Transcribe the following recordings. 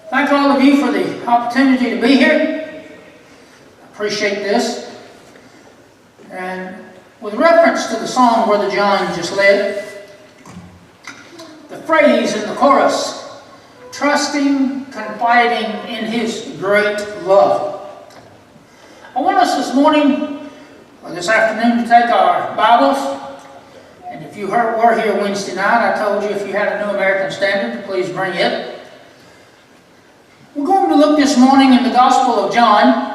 Thank all of you for the opportunity to be here. I appreciate this. And with reference to the song Brother John just led, the phrase in the chorus, trusting, confiding in His great love. I want us this morning, or this afternoon, to take our Bibles. And if you were here Wednesday night, I told you if you had a New American Standard, please bring it. We're going to look this morning in the Gospel of John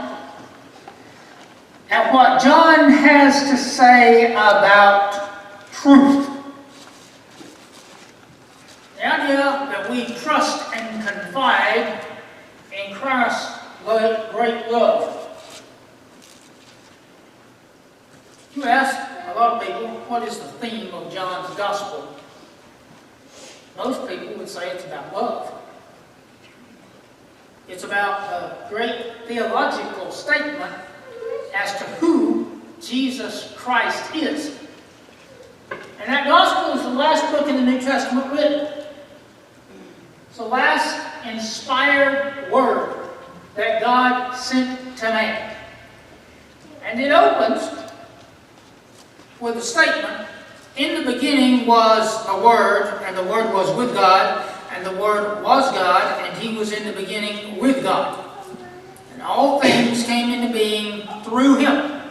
at what John has to say about truth. The idea that we trust and confide in Christ's great love. You ask a lot of people, what is the theme of John's Gospel? Most people would say it's about love. It's about a great theological statement as to who Jesus Christ is. And that Gospel is the last book in the New Testament written. It's the last inspired word that God sent to man. And it opens with a statement, in the beginning was a Word, and the Word was with God, and the Word was God, and He was in the beginning with God. And all things came into being through Him.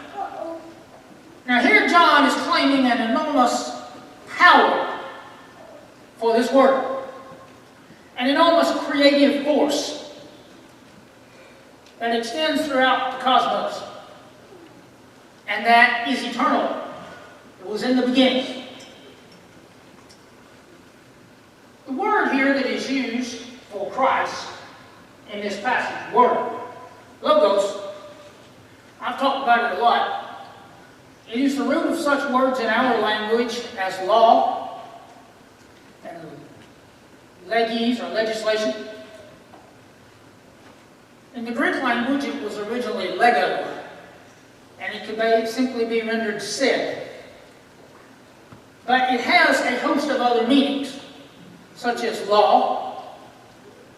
Now here John is claiming an enormous power for this Word. An enormous creative force that extends throughout the cosmos. And that is eternal. It was in the beginning. The word here that is used for Christ in this passage, word, logos, I've talked about it a lot. It is the root of such words in our language as law and legis or legislation. In the Greek language, it was originally lego, and it could simply be rendered said. But it has a host of other meanings, such as law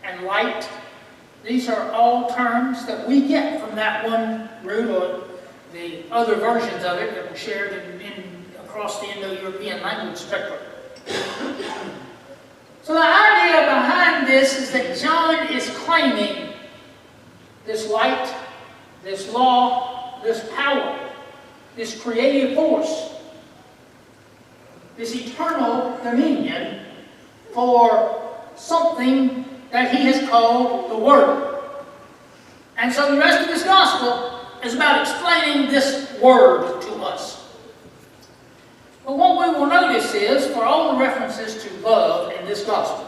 and light. These are all terms that we get from that one root or the other versions of it that were shared across the Indo-European language spectrum. So the idea behind this is that John is claiming this light, this law, this power, this creative force, this eternal dominion for something that he has called the Word. And so the rest of this Gospel is about explaining this Word to us. But what we will notice is, for all the references to love in this Gospel,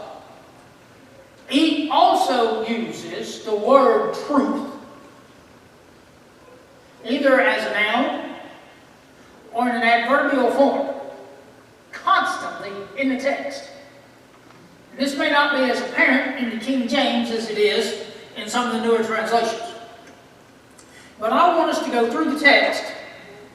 he also uses the word truth, either as a noun or in an adverbial form, constantly in the text. And this may not be as apparent in the King James as it is in some of the newer translations. But I want us to go through the text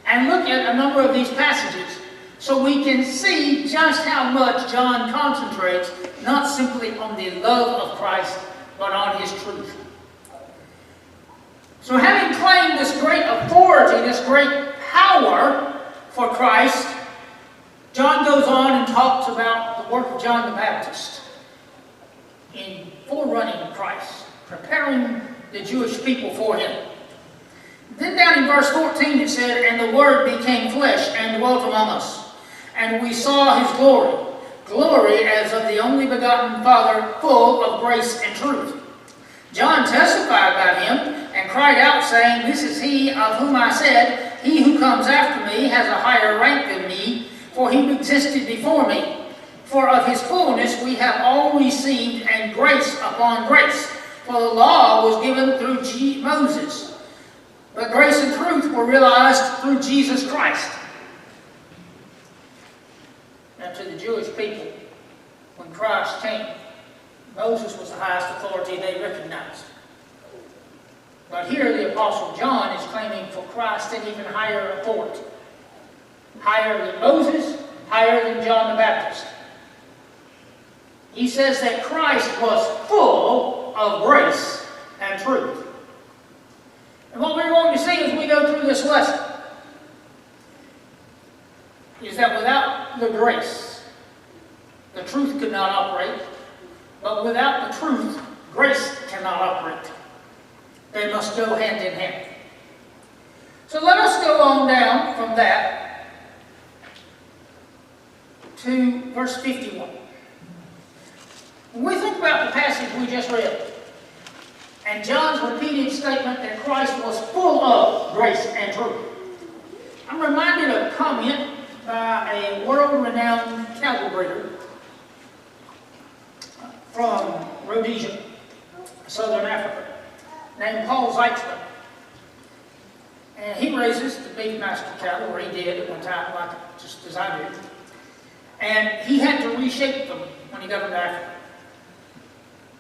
and look at a number of these passages so we can see just how much John concentrates not simply on the love of Christ, but on His truth. So having claimed this great authority, this great power for Christ, John goes on and talks about the work of John the Baptist in forerunning Christ, preparing the Jewish people for Him. Then down in verse 14 it said, "And the Word became flesh and dwelt among us, and we saw His glory, glory as of the only begotten Father, full of grace and truth. John testified about Him, and cried out, saying, This is He of whom I said, He who comes after me has a higher rank than me, for He existed before me. For of His fullness we have all received, and grace upon grace. For the law was given through Moses, but grace and truth were realized through Jesus Christ." Now to the Jewish people, when Christ came, Moses was the highest authority they recognized. But here the Apostle John is claiming for Christ an even higher authority. higher than Moses, higher than John the Baptist. He says that Christ was full of grace and truth. And what we're going to see as we go through this lesson is that without the grace, the truth could not operate. But without the truth, grace cannot operate. They must go hand in hand. So let us go on down from that to verse 51. When we think about the passage we just read, and John's repeated statement that Christ was full of grace and truth, I'm reminded of a comment by a world-renowned cattle breeder from Rhodesia, Southern Africa, named Paul Zeitzman. And he raises the beef-master cattle, or he did at one time, like just as I did. And he had to reshape them when he got them to Africa.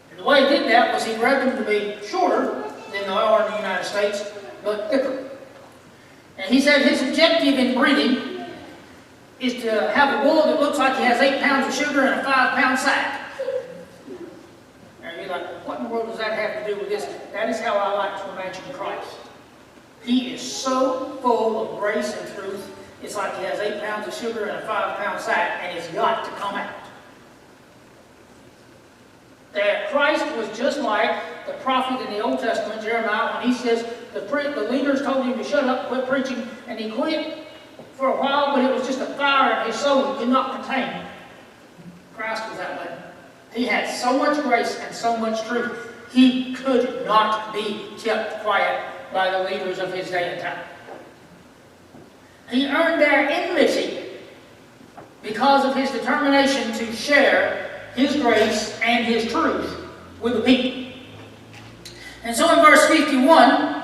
And the way he did that was he bred them to be shorter than they are in the United States, but thicker. And he said his objective in breeding is to have a bull that looks like he has 8 pounds of sugar in a 5-pound sack. And you're like, what in the world does that have to do with this? That is how I like to imagine Christ. He is so full of grace and truth, it's like he has 8 pounds of sugar in a 5-pound sack, and it's got to come out. That Christ was just like the prophet in the Old Testament, Jeremiah, when he says the leaders told him to shut up, quit preaching, and he quit for a while, but it was just a fire in his soul he could not contain. Christ was that way. He had so much grace and so much truth, he could not be kept quiet by the leaders of his day and time. He earned their enmity because of his determination to share his grace and his truth with the people. And so in verse 51,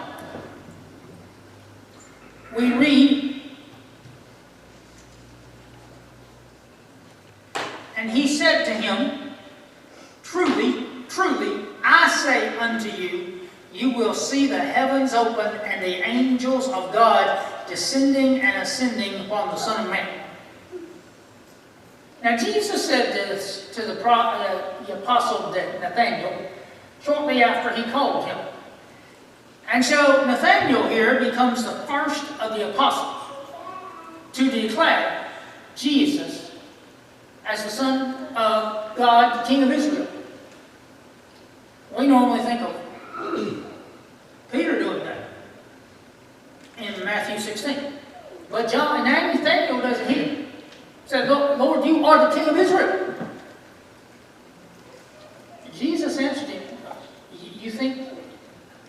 we read, and he said to him, "Truly, truly, I say unto you, you will see the heavens open and the angels of God descending and ascending upon the Son of Man." Now Jesus said this to the apostle Nathanael shortly after he called him. And so Nathanael here becomes the first of the apostles to declare Jesus as the Son of God, King of Israel. We normally think of Peter doing that in Matthew 16. But Nathanael does it here. He said, "Lord, you are the King of Israel." And Jesus answered him, "You think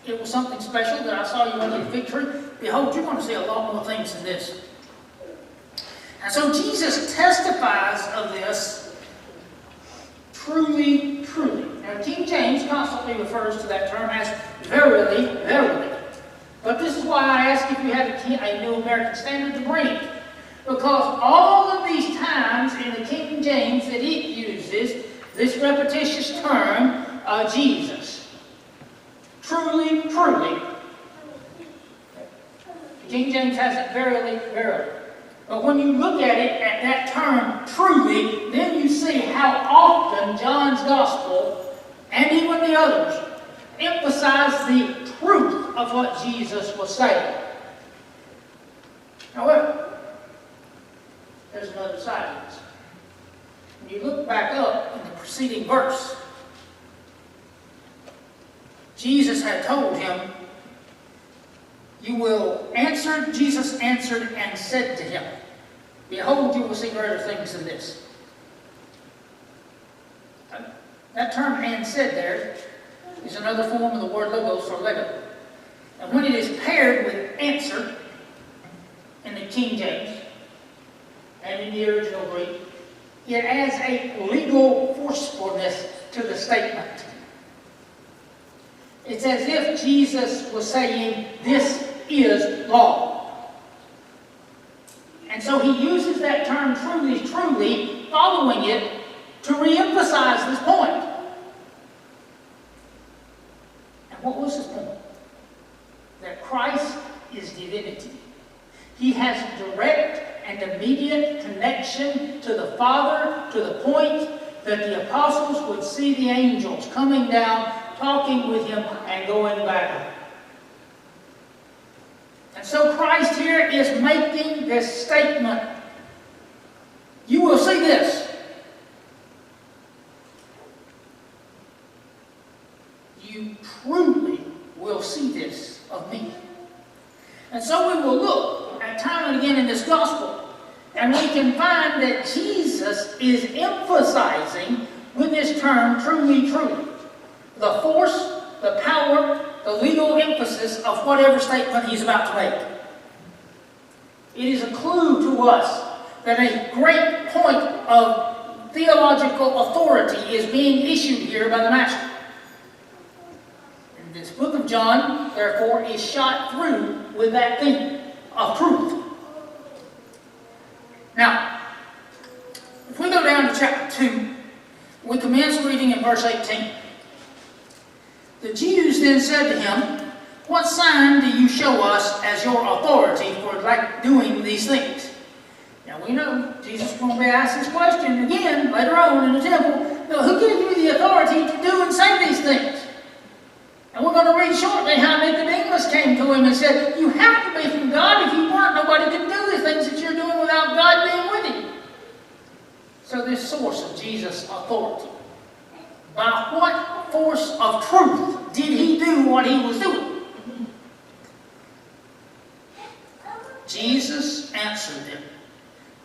it was something special that I saw you under the fig tree? Behold, you're going to see a lot more things than this." And so Jesus testifies of this, truly, truly. Now, King James constantly refers to that term as verily, verily. But this is why I ask if you have a New American Standard to bring it. Because all of these times in the King James that it uses this repetitious term, Jesus. Truly, truly. The King James has it verily, verily. But when you look at it, at that term, truly, then you see how often John's Gospel, and even the others, emphasize the truth of what Jesus was saying. However, there's another side to this. When you look back up in the preceding verse, Jesus had told him, Jesus answered and said to him, "Behold, you will see greater things than this." That term "and said" there is another form of the word logos or lego. And when it is paired with answer in the King James and in the original Greek, it adds a legal forcefulness to the statement. It's as if Jesus was saying, "This is law." And so he uses that term "truly, truly," following it to reemphasize this point. And what was his point? That Christ is divinity. He has direct and immediate connection to the Father, to the point that the apostles would see the angels coming down, talking with him, and going back. And so Christ here is making this statement. You will see this. You truly will see this of me. And so we will look at time and again in this gospel, and we can find that Jesus is emphasizing with this term, truly, truly, the force, the power, the legal emphasis of whatever statement he's about to make. It is a clue to us that a great point of theological authority is being issued here by the Master. And this book of John, therefore, is shot through with that theme of truth. Now, if we go down to chapter 2, we commence reading in verse 18. The Jews then said to him, "What sign do you show us as your authority for doing these things?" Now we know Jesus is going to be asked this question again later on in the temple. Now, who gives you the authority to do and say these things? And we're going to read shortly how Nicodemus came to him and said, "You have to be from God. If you weren't, nobody could do the things that you're doing without God being with you." So this source of Jesus' authority. By what force of truth did he do what he was doing? Jesus answered them,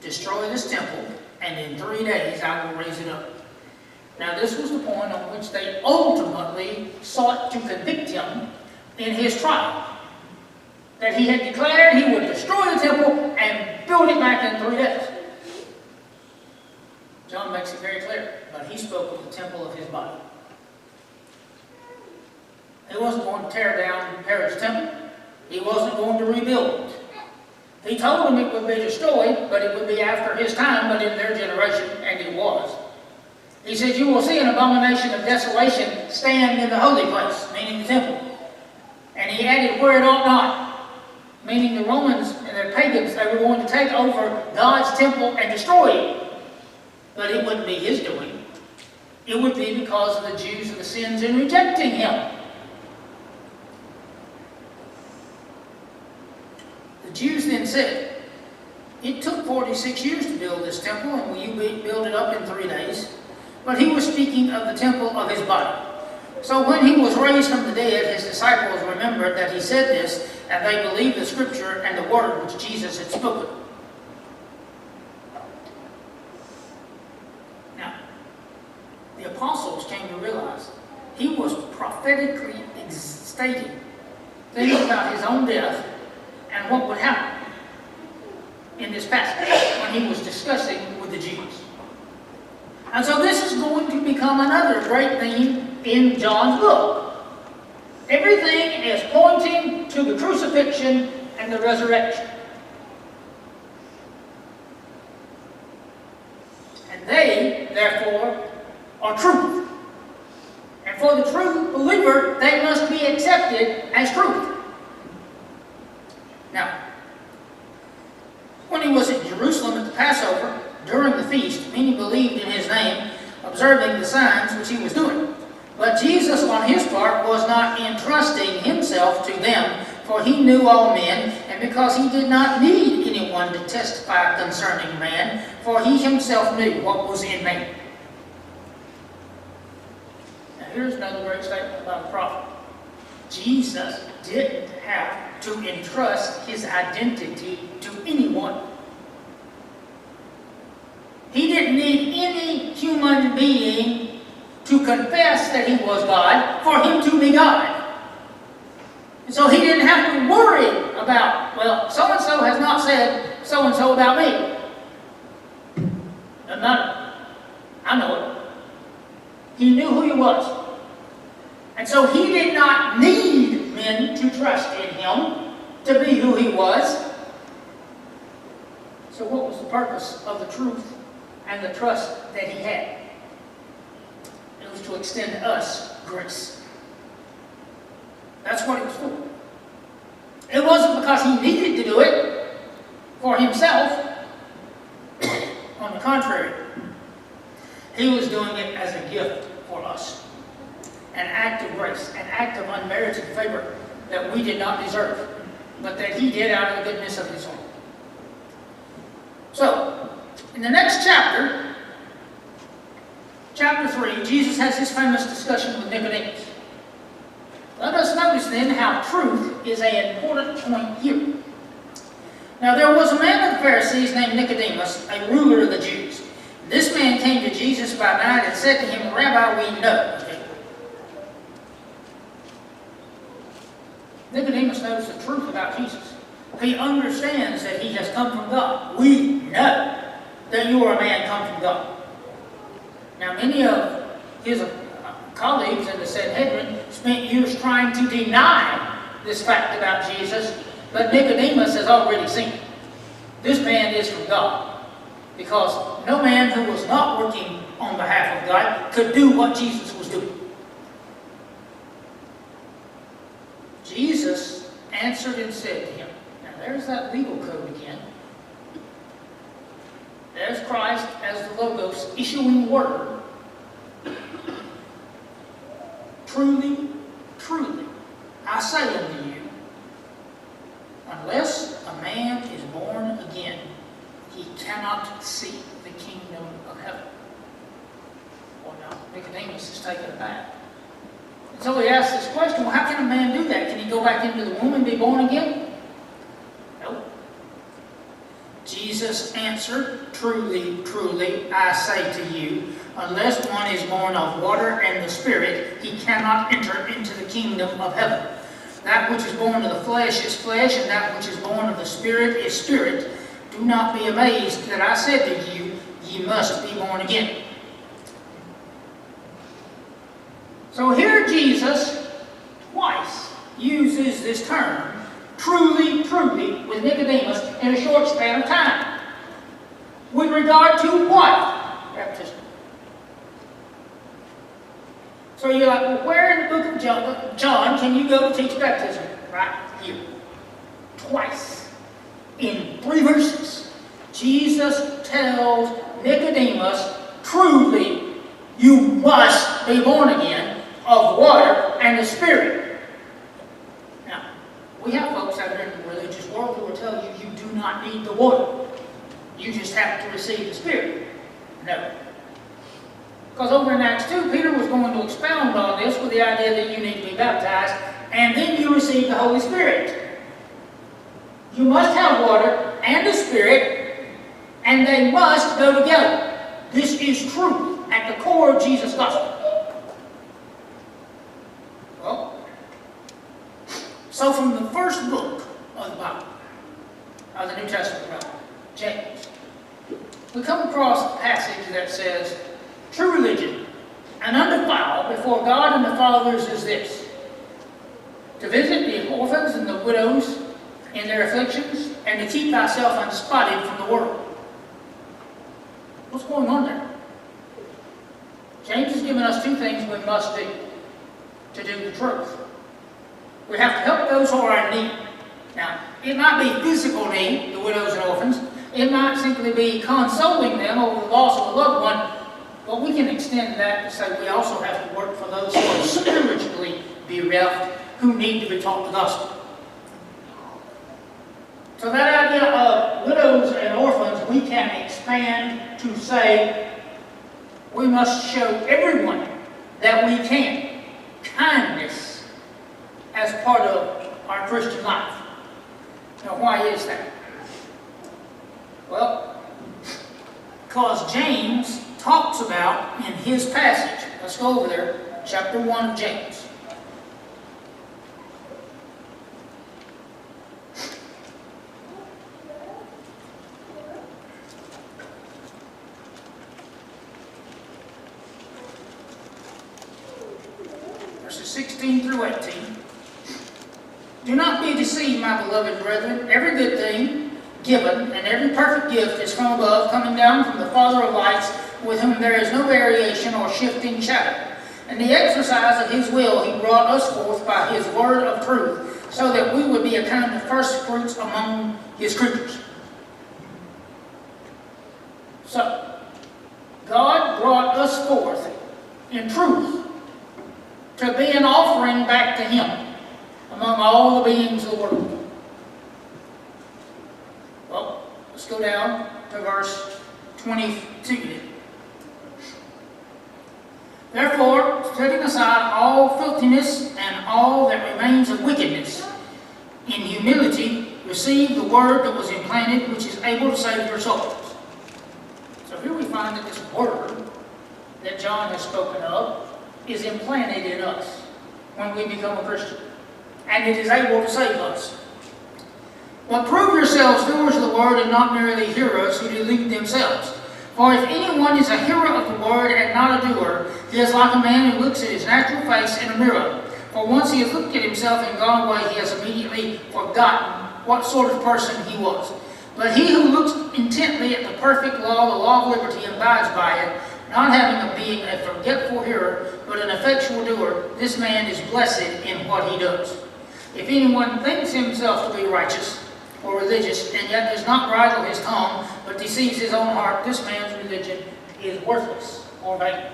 "Destroy this temple, and in 3 days I will raise it up." Now this was the point on which they ultimately sought to convict him in his trial. That he had declared he would destroy the temple and build it back in 3 days. John makes it very clear, but he spoke of the temple of his body. He wasn't going to tear down Herod's temple. He wasn't going to rebuild it. He told them it would be destroyed, but it would be after his time, but in their generation, and it was. He said, "You will see an abomination of desolation stand in the holy place," meaning the temple. And he added, "where it ought not," meaning the Romans and their pagans, they were going to take over God's temple and destroy it. But it wouldn't be his doing. It would be because of the Jews and the sins in rejecting him. The Jews then said, "It took 46 years to build this temple, and will you build it up in 3 days?" But he was speaking of the temple of his body. So when he was raised from the dead, his disciples remembered that he said this, and they believed the scripture and the word which Jesus had spoken. Now, the apostles came to realize he was prophetically stating things about his own death and what would happen in this passage when he was discussing with the Jews. And so this is going to become another great theme in John's book. Everything is pointing to the crucifixion and the resurrection. And they, therefore, are truth. And for the true believer, they must be accepted as truth. Now, when he was in Jerusalem at the Passover, during the feast, many believed in his name, observing the signs which he was doing. But Jesus, on his part, was not entrusting himself to them, for he knew all men, and because he did not need anyone to testify concerning man, for he himself knew what was in man. Now here's another great statement about the prophet. Jesus didn't have to entrust his identity to anyone. He didn't need any human being to confess that he was God for him to be God. And so he didn't have to worry about, well, so-and-so has not said so-and-so about me. Doesn't matter. I know it. He knew who he was. And so he did not need men to trust in him to be who he was. So what was the purpose of the truth and the trust that he had? It was to extend to us grace. That's what it was for. It wasn't because he needed to do it for himself. the contrary, he was doing it as a gift for us. An act of grace, an act of unmerited favor that we did not deserve, but that he did out of the goodness of his heart. So, in the next chapter, chapter 3, Jesus has his famous discussion with Nicodemus. Let us notice then how truth is an important point here. Now there was a man of the Pharisees named Nicodemus, a ruler of the Jews. This man came to Jesus by night and said to him, Rabbi, we know. Nicodemus knows the truth about Jesus. He understands that he has come from God. We know that you are a man come from God. Now many of his colleagues in the Sanhedrin spent years trying to deny this fact about Jesus, but Nicodemus has already seen it. This man is from God, because no man who was not working on behalf of God could do what Jesus was doing. Jesus answered and said to him, now there's that legal code again. There's Christ as the Logos issuing word. Truly, truly, I say unto you, unless a man is born again, he cannot see the kingdom of heaven. Well, now, Nicodemus is taken aback. And so he asks this question, well, how can a man do that? Can he go back into the womb and be born again? No. Jesus answered, truly, truly, I say to you, unless one is born of water and the Spirit, he cannot enter into the kingdom of heaven. That which is born of the flesh is flesh, and that which is born of the Spirit is spirit. Do not be amazed that I said to you, ye must be born again. So here Jesus twice uses this term, truly, truly, with Nicodemus in a short span of time. With regard to what? Baptism. So you're like, well, where in the book of John can you go to teach baptism? Right here. Twice. In 3 verses. Jesus tells Nicodemus, truly, you must be born again of water and the Spirit. Now, we have folks out there in the religious world who will tell you you do not need the water. You just have to receive the Spirit. No. Because over in Acts 2, Peter was going to expound on this with the idea that you need to be baptized, and then you receive the Holy Spirit. You must have water and the Spirit, and they must go together. This is truth at the core of Jesus' gospel. Well, so from the first book of the Bible, of the New Testament, James, we come across a passage that says, true religion and undefiled before God and the fathers is this, to visit the orphans and the widows in their afflictions, and to keep thyself unspotted from the world. What's going on there? James has given us 2 things we must do to do the truth. We have to help those who are in need. Now, it might be physical need, the widows and orphans. It might simply be consoling them over the loss of a loved one. But we can extend that to say we also have to work for those who are spiritually bereft, who need to be taught the gospel. So that idea of widows and orphans, we can expand to say we must show everyone that we can kindness as part of our Christian life. Now, why is that? Well, because James talks about in his passage, let's go over there, chapter 1 of James. Verses 16 through 18. Do not be deceived, my beloved brethren. Every good thing given and every perfect gift is from above, coming down from the Father of lights, with whom there is no variation or shifting shadow. In the exercise of his will he brought us forth by his word of truth, so that we would be a kind of first fruits among his creatures. So, us forth in truth to be an offering back to Him among all the beings of the world. Well, let's go down to verse 22. Therefore, setting aside all filthiness and all that remains of wickedness, in humility receive the word that was implanted, which is able to save your souls. So here we find that this word that John has spoken of is implanted in us when we become a Christian, and it is able to save us. But prove yourselves doers of the word and not merely hearers who delude themselves. For if anyone is a hearer of the word and not a doer, he is like a man who looks at his natural face in a mirror. For once he has looked at himself and gone away, he has immediately forgotten what sort of person he was. But he who looks intently at the perfect law, the law of liberty, and abides by it, not having a being a forgetful hearer, but an effectual doer, this man is blessed in what he does. If anyone thinks himself to be righteous or religious, and yet does not bridle his tongue, but deceives his own heart, this man's religion is worthless or vain.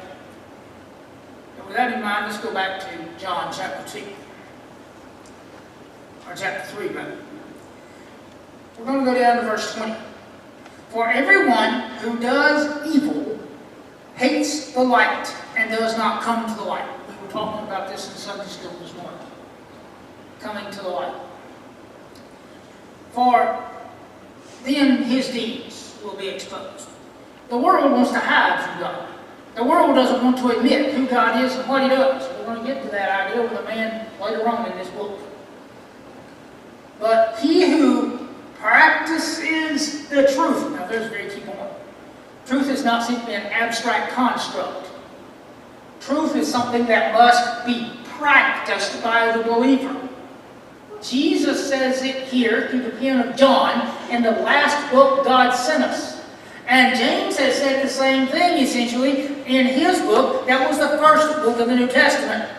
And with that in mind, let's go back to John chapter 2. Or chapter 3, rather. We're going to go down to verse 20. For everyone who does evil hates the light and does not come to the light. We were talking about this in Sunday school this morning. Coming to the light. For then his deeds will be exposed. The world wants to hide from God. The world doesn't want to admit who God is and what He does. We're going to get to that idea with a man later on in this book. But he who practices the truth. Now there's a very key point. Truth is not simply an abstract construct. Truth is something that must be practiced by the believer. Jesus says it here through the pen of John in the last book God sent us. And James has said the same thing essentially in his book. That was the first book of the New Testament.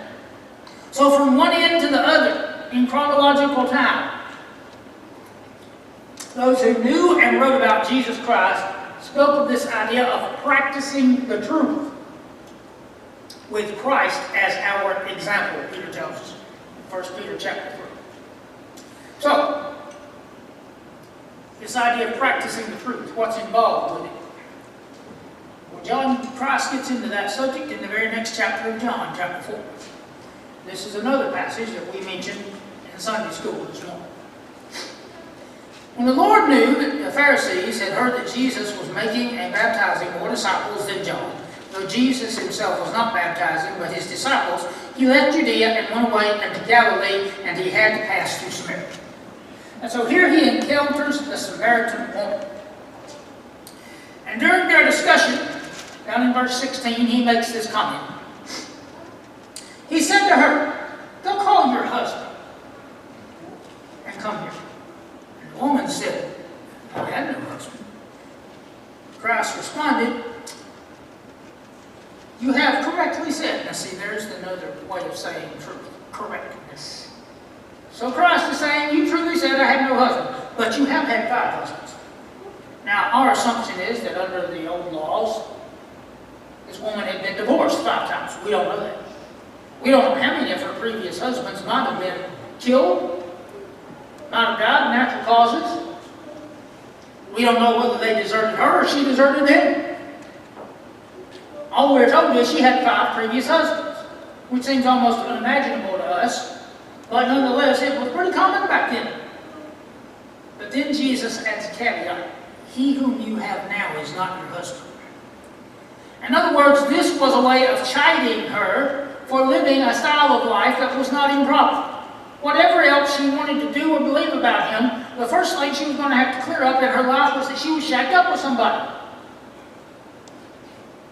So from one end to the other in chronological time, those who knew and wrote about Jesus Christ spoke of this idea of practicing the truth with Christ as our example, Peter tells us in 1 Peter chapter 3. So, this idea of practicing the truth, what's involved with it? Well, John Christ gets into that subject in the very next chapter of John, chapter 4. This is another passage that we mentioned in Sunday school this morning. When the Lord knew that the Pharisees had heard that Jesus was making and baptizing more disciples than John, though Jesus himself was not baptizing, but his disciples, he left Judea and went away into Galilee, and he had to pass through Samaria. And so here he encounters the Samaritan woman. And during their discussion, down in verse 16, he makes this comment. He said to her, "Go call your husband and come here." And the woman said, "I have no husband." Christ responded, "You have correctly said." Now see, there's another way of saying truth, correctness. So Christ is saying, you truly said, "I have no husband," but you have had 5 husbands. Now, our assumption is that under the old laws, this woman had been divorced 5 times. We don't know that. We don't know how many of her previous husbands might have been killed, might have died of natural causes. We don't know whether they deserted her or she deserted them. All we're told is she had 5 previous husbands, which seems almost unimaginable to us. But nonetheless, it was pretty common back then. But then Jesus adds a caveat. He whom you have now is not your husband. In other words, this was a way of chiding her for living a style of life that was not improper. Whatever else she wanted to do or believe about him, the first thing she was going to have to clear up in her life was that she was shacked up with somebody.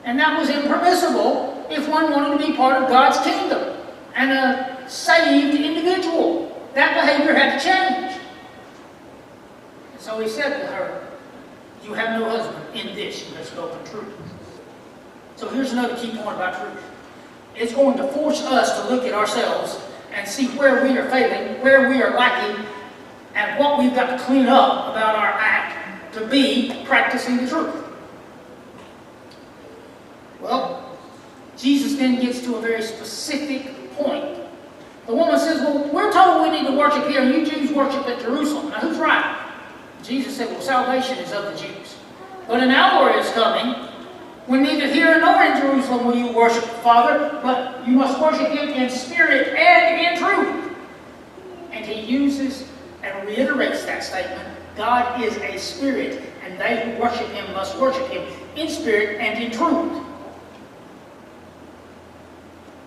And that was impermissible if one wanted to be part of God's kingdom and a saved individual. That behavior had to change. And so he said to her, "You have no husband. In this you have spoken truth." So here's another key point about truth. It's going to force us to look at ourselves and see where we are failing, where we are lacking, and what we've got to clean up about our act to be practicing the truth. Well, Jesus then gets to a very specific point. The woman says, well, we're told we need to worship here, and you Jews worship at Jerusalem. Now, who's right? Jesus said, well, salvation is of the Jews. But an hour is coming when neither here nor in Jerusalem will you worship the Father, but you must worship Him in spirit and in truth. And He uses and reiterates that statement. God is a spirit, and they who worship Him must worship Him in spirit and in truth.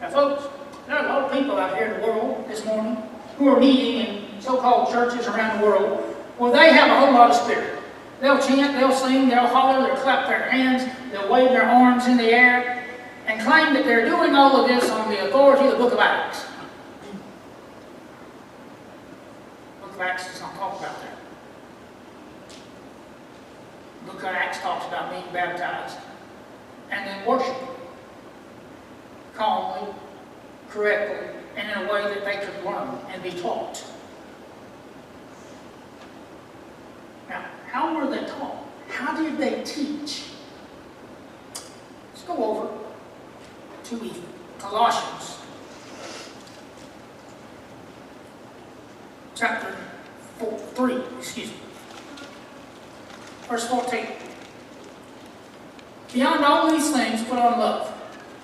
Now, folks, there are a lot of people out here in the world this morning who are meeting in so-called churches around the world where they have a whole lot of spirit. They'll chant, they'll sing, they'll holler, they'll clap their hands, they'll wave their arms in the air, and claim that they're doing all of this on the authority of the book of Acts. The book of Acts does not talk about that. The book of Acts talks about being baptized and then worshiping calmly, correctly, and in a way that they could learn and be taught. Now, how were they taught? How did they teach? Let's go over to Colossians chapter 3, verse 14. Beyond all these things, put on love,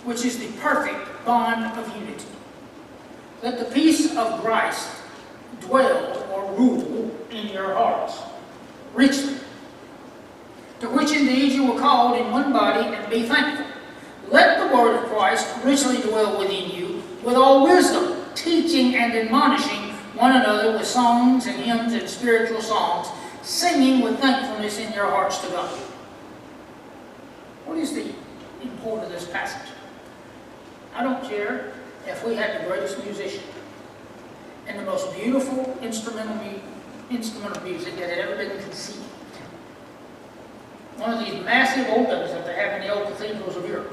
which is the perfect bond of unity. Let the peace of Christ dwell or rule in your hearts, richly, to which indeed you were called in one body, and be thankful. Let the word of Christ richly dwell within you, with all wisdom, teaching and admonishing one another with songs and hymns and spiritual songs, singing with thankfulness in your hearts to God. What is the import of this passage? I don't care if we had the greatest musician and the most beautiful instrument of music that had ever been conceived. One of these massive organs that they have in the old cathedrals of Europe.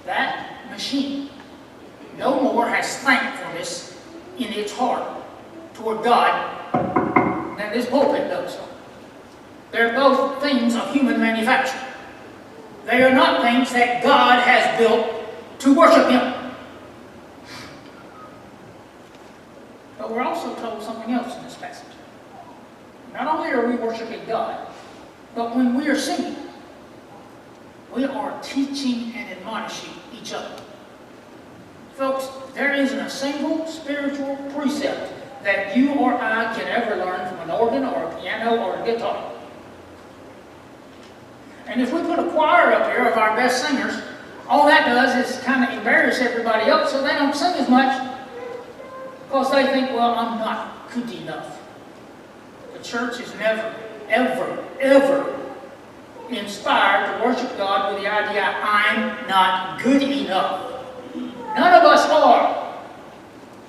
That machine no more has thankfulness in its heart toward God than this pulpit does. They're both things of human manufacture. They are not things that God has built to worship Him. But we're also told something else in this passage. Not only are we worshiping God, but when we are singing, we are teaching and admonishing each other. Folks, there isn't a single spiritual precept that you or I can ever learn from an organ or a piano or a guitar. And if we put a choir up here of our best singers, all that does is kind of embarrass everybody else so they don't sing as much because they think, well, I'm not good enough. The church is never, ever, ever inspired to worship God with the idea, I'm not good enough. None of us are.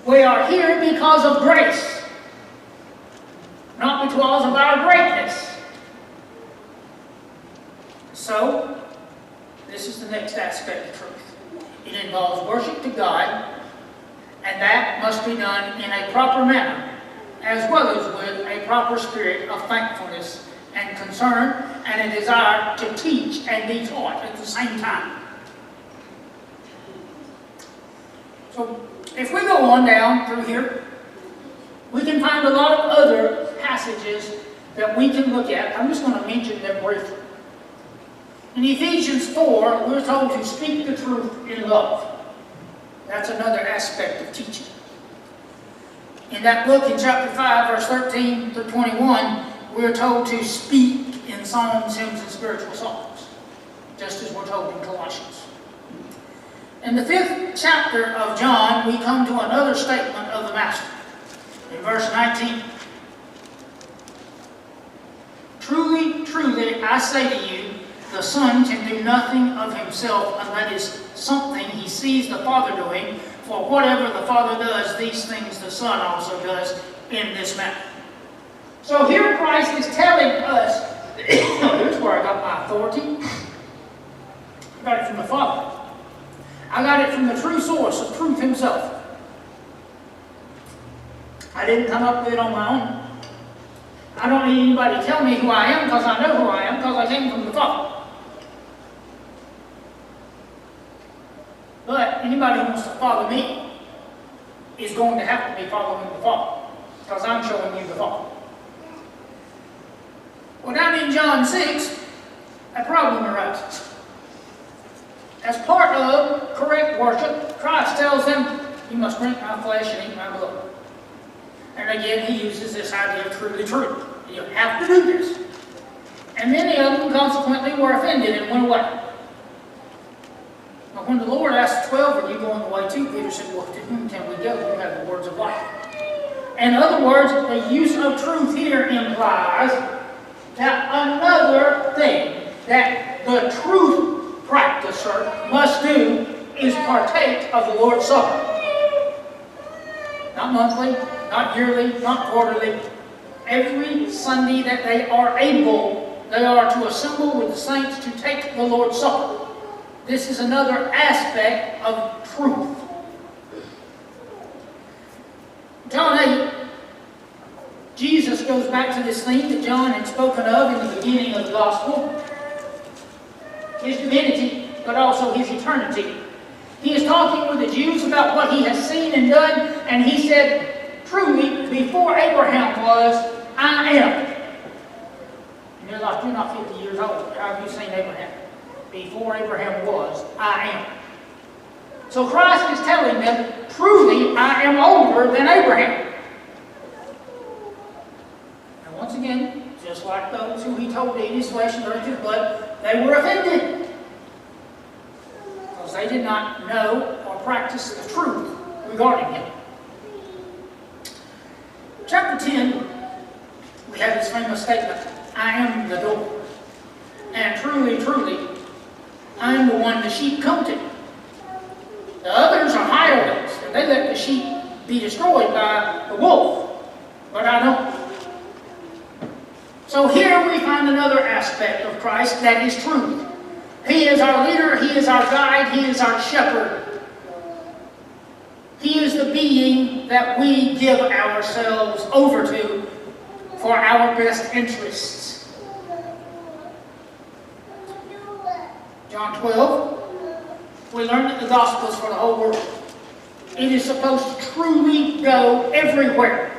We are here because of grace, not because of our greatness. So, this is the next aspect of truth. It involves worship to God, and that must be done in a proper manner, as well as with a proper spirit of thankfulness and concern, and a desire to teach and be taught at the same time. So, if we go on down through here, we can find a lot of other passages that we can look at. I'm just going to mention them briefly. In Ephesians 4, we're told to speak the truth in love. That's another aspect of teaching. In that book, in chapter 5, verse 13 through 21, we're told to speak in psalms, hymns, and spiritual songs, just as we're told in Colossians. In the 5th chapter of John, we come to another statement of the Master. In verse 19, truly, truly, I say to you, the Son can do nothing of himself unless it is something he sees the Father doing, for whatever the Father does, these things the Son also does in this manner. So here Christ is telling us, here's where I got my authority. I got it from the Father. I got it from the true source of truth Himself. I didn't come up with it on my own. I don't need anybody to tell me who I am, because I know who I am, because I came from the Father. anybody who wants to follow me is going to have to be following the Father, because I'm showing you the Father. Well, down in John 6, a problem arises. As part of correct worship, Christ tells them, you must drink my flesh and eat my blood. And again, he uses this idea of truly true. You have to do this. And many of them consequently were offended and went away. But when the Lord asked the 12, are you going away too? Peter said, well, to whom can we go? You have the words of life. In other words, the use of truth here implies that another thing that the truth practicer must do is partake of the Lord's Supper. Not monthly, not yearly, not quarterly. Every Sunday that they are able, they are to assemble with the saints to take the Lord's Supper. This is another aspect of truth. John 8, Jesus goes back to this theme that John had spoken of in the beginning of the Gospel. His divinity, but also his eternity. He is talking with the Jews about what he has seen and done, and he said, truly, before Abraham was, I am. And you're like, you're not 50 years old. How have you seen Abraham? Before Abraham was, I am. So Christ is telling them, truly, I am older than Abraham. And once again, just like those who he told to eat his flesh and drink his blood, they were offended. Because they did not know or practice the truth regarding him. Chapter 10, we have this famous statement, I am the door. And truly, truly, I am the one the sheep come to. The others are hirelings, and they let the sheep be destroyed by the wolf. But I don't. So here we find another aspect of Christ that is truth. He is our leader, he is our guide, he is our shepherd. He is the being that we give ourselves over to for our best interests. John 12, we learn that the gospel is for the whole world. It is supposed to truly go everywhere.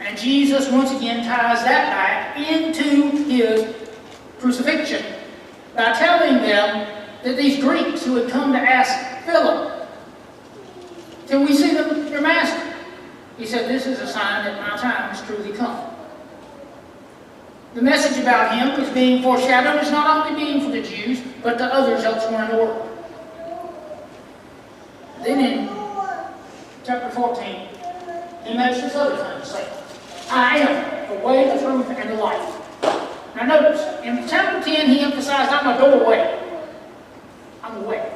And Jesus once again ties that back into his crucifixion by telling them that these Greeks who had come to ask Philip, can we see your master? He said, this is a sign that my time has truly come. The message about him is being foreshadowed is not only being for the Jews, but to others elsewhere in the world. Then in chapter 14, he makes this other thing to say, I am the way, the truth, and the life. Now notice, in chapter 10 he emphasized, I'm a doorway. I'm a way.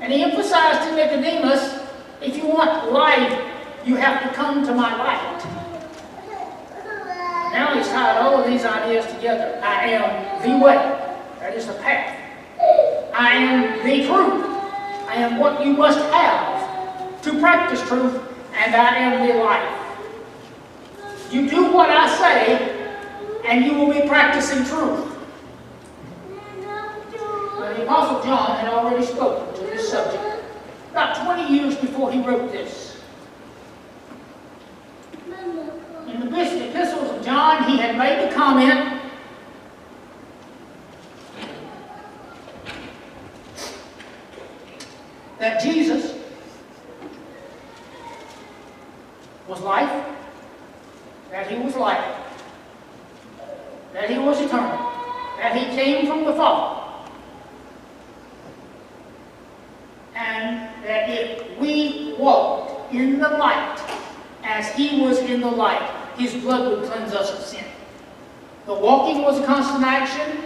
And he emphasized to Nicodemus, if you want life, you have to come to my light. Now he's tied all of these ideas together. I am the way. That is the path. I am the truth. I am what you must have to practice truth, and I am the life. You do what I say, and you will be practicing truth. Now, the Apostle John had already spoken to this subject about 20 years before he wrote this. In the epistles of John, he had made the comment that Jesus was life, that he was light, that he was eternal, that he came from the Father, and that if we walked in the light as he was in the light, his blood would cleanse us of sin. The walking was a constant action.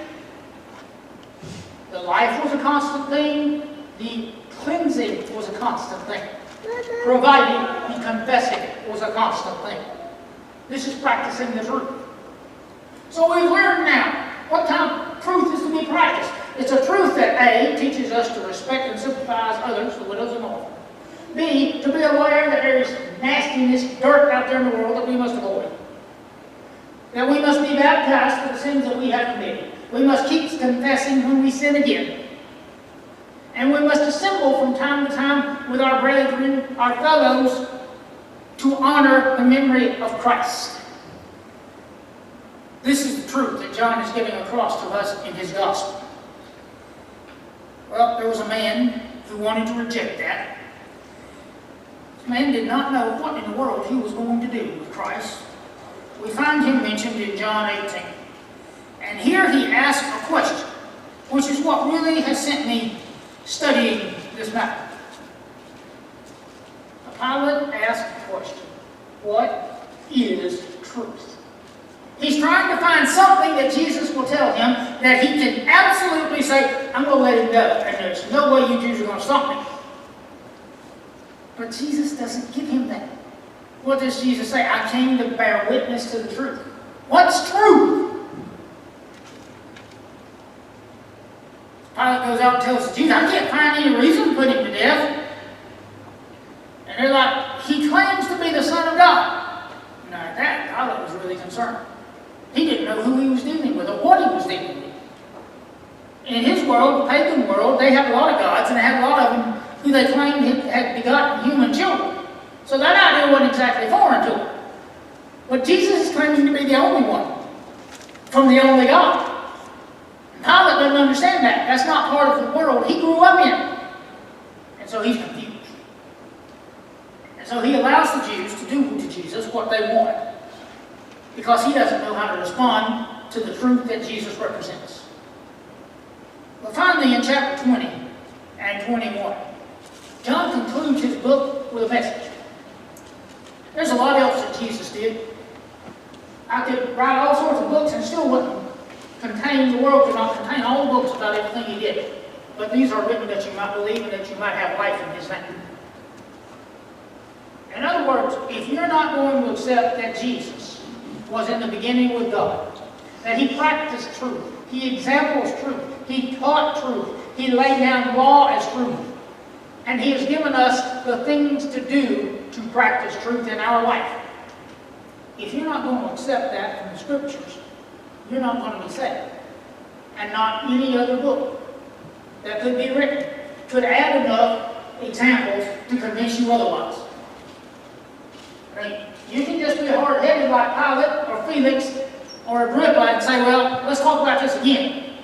The life was a constant thing. The cleansing was a constant thing. Providing the confessing was a constant thing. This is practicing the truth. So we've learned now what kind of truth is to be practiced. It's a truth that A, teaches us to respect and sympathize others, the widows and orphans. B, to be aware that there is nastiness, dirt out there in the world that we must avoid. That we must be baptized for the sins that we have committed. We must keep confessing when we sin again. And we must assemble from time to time with our brethren, our fellows, to honor the memory of Christ. This is the truth that John is giving across to us in his gospel. Well, there was a man who wanted to reject that. This man did not know what in the world he was going to do with Christ. We find him mentioned in John 18. And here he asked a question, which is what really has sent me studying this matter. Pilate asked the question, what is truth? He's trying to find something that Jesus will tell him that he can absolutely say, I'm going to let him go, and there's no way you Jews are going to stop me. But Jesus doesn't give him that. What does Jesus say? I came to bear witness to the truth. What's truth? Pilate goes out and tells the Jews, I can't find any reason to put him to death. And they're like, he claims to be the Son of God. Now at that, Pilate was really concerned. He didn't know who he was dealing with or what he was dealing with. In his world, the pagan world, they had a lot of gods, and they had a lot of them who they claimed had begotten human children. So that idea wasn't exactly foreign to them. But Jesus is claiming to be the only one from the only God. And Pilate doesn't understand that. That's not part of the world he grew up in. And so he's confused. And so he allows the Jews to do to Jesus what they want, because he doesn't know how to respond to the truth that Jesus represents. Well, finally, in chapter 20 and 21, John concludes his book with a message. There's a lot else that Jesus did. I could write all sorts of books and still wouldn't contain, the world could not contain all the books about everything he did. But these are written that you might believe and that you might have life in his name. In other words, if you're not going to accept that Jesus was in the beginning with God, that he practiced truth, he examples truth, he taught truth, he laid down law as truth, and he has given us the things to do to practice truth in our life. If you're not going to accept that from the Scriptures, you're not going to be saved. And not any other book that could be written could add enough examples to convince you otherwise. I mean, you can just be hard-headed like Pilate or Felix or Agrippa and say, well, let's talk about this again.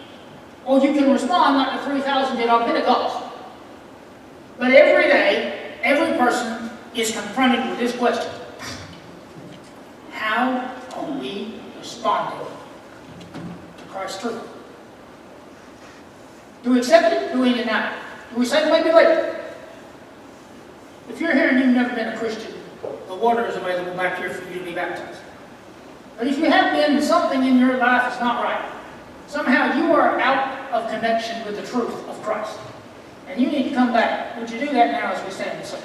Or you can respond like the 3,000 did on Pentecost. But every day, every person is confronted with this question. How are we responding to Christ's truth? Do we accept it? Do we deny it? Do we say maybe later? If you're here and you've never been a Christian, the water is available back here for you to be baptized. But if you have been, and something in your life is not right, somehow you are out of connection with the truth of Christ, and you need to come back. Would you do that now as we stand and sing?